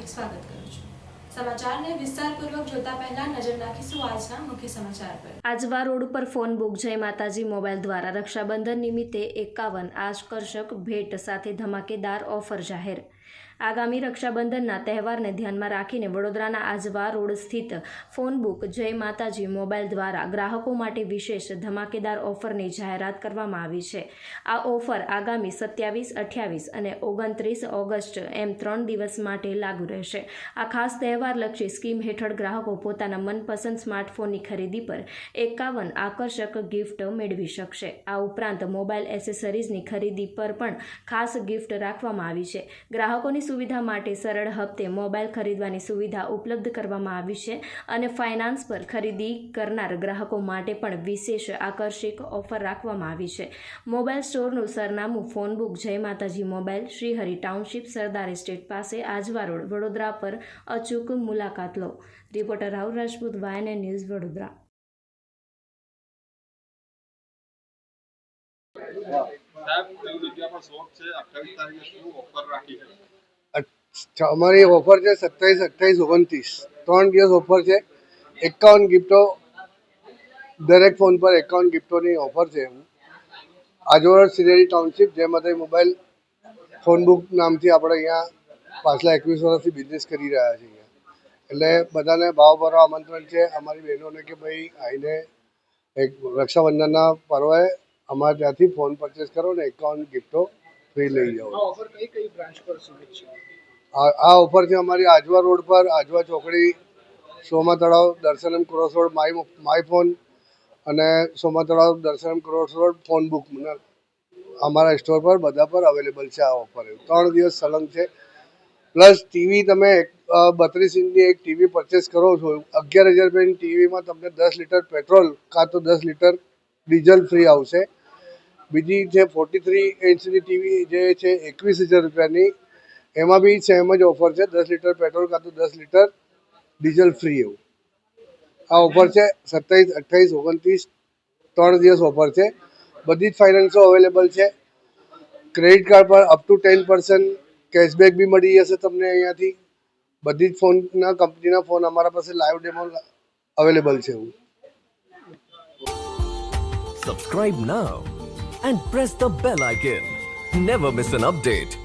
હાર્દિક સ્વાગત કરું છું। સમાચારને વિસ્તારપૂર્વક જોતા પહેલા નજર નાખીશું આજના મુખ્ય સમાચાર પર। આજવા રોડ પર phone book Jay Mataji mobile દ્વારા રક્ષાબંધન નિમિત્તે 51 આકર્ષક ભેટ સાથે ધમાકેદાર ઓફર જાહેર। આગામી રક્ષાબંધનના તહેવારને ધ્યાનમાં રાખીને વડોદરાના આજવા રોડ સ્થિત phone book Jay Mataji mobile દ્વારા ગ્રાહકો માટે વિશેષ ધમાકેદાર ઓફરની જાહેરાત કરવામાં આવી છે। આ ઓફર આગામી 27, 28 અને 29 ઓગસ્ટ એમ 3 દિવસ માટે લાગુ રહેશે। આ ખાસ તહેવારલક્ષી સ્કીમ હેઠળ ગ્રાહકો પોતાના મનપસંદ સ્માર્ટફોનની ખરીદી પર 51 આકર્ષક ગિફ્ટ મેળવી શકશે। આ ઉપરાંત મોબાઈલ એસેસરીઝની ખરીદી પર પણ ખાસ ગિફ્ટ રાખવામાં આવી છે। ગ્રાહકોની સુવિધા માટે સરળ હપ્તે મોબાઈલ ખરીદવાની સુવિધા ઉપલબ્ધ કરવામાં આવી છે અને ફાઇનાન્સ પર ખરીદી કરનાર ગ્રાહકો માટે પણ વિશેષ આકર્ષક ઓફર રાખવામાં આવી છે। મોબાઈલ સ્ટોરનું સરનામું phone book Jay Mataji mobile, Shrihari township, Sardar estate પાસે, આજવા રોડ, વડોદરા પર અચૂક મુલાકાત લો। Reporter Rahul Rajput, YNN news, Vadodara. અમારી ઓફર છે 27, 28, 29 3 દિવસ ઓફર છે। 51 ગિફ્ટો, દરેક ફોન પર 51 ગિફ્ટોની ઓફર છે। આજવા શ્રીહરિ ટાઉનશીપ જય માતાજી મોબાઈલ ફોન બુક નામથી આપણે અહીંયા પાછલા 21 વર્ષથી બિઝનેસ કરી રહ્યા છીએ। એટલે બધાને ભાવભર્યા આમંત્રણ છે અમારી બહેનોને કે ભાઈ આવીને એક રક્ષાબંધનના પર્વે અમારે ત્યાંથી ફોન પરચેસ કરો ને 51 ગિફ્ટો ફ્રી લઈ જાઓ। આ ઓફર છે અમારી આજવા રોડ પર, આજવા ચોકડી, સોમા તળાવ, દર્શનમ ક્રોસ રોડ, માય ફોન અને સોમા તળાવ, દર્શનમ ક્રોસ રોડ ફોન બુક અમારા સ્ટોર પર બધા પર અવેલેબલ છે। આ ઓફર 3 દિવસ સલંગ છે। પ્લસ ટીવી તમે 32 ઇંચની એક ટીવી પરચેસ કરો છો 11,000 રૂપિયાની ટીવીમાં તમને 10 લીટર પેટ્રોલ કાં તો 10 લીટર ડીઝલ ફ્રી આવશે। બીજી છે 43 ઇંચની ટીવી જે છે 21,000 રૂપિયાની, એમાં બી સેમ જ ઓફર છે, 10 લીટર પેટ્રોલ કાં તો 10 લીટર ડીઝલ ફ્રી એવું। આ ઓફર છે 27, 28, 29 3 દિવસ ઓફર છે। બધી જ ફાઇનાન્સો અવેલેબલ છે। ક્રેડિટ કાર્ડ પર અપ ટુ 10% કેશબેક બી મળી જશે તમને અહીંયાથી। બધી જ ફોનના કંપનીના ફોન અમારા પાસે લાઈવ ડેમો અવેલેબલ છે એવું। Subscribe now and press the bell icon. Never miss an update.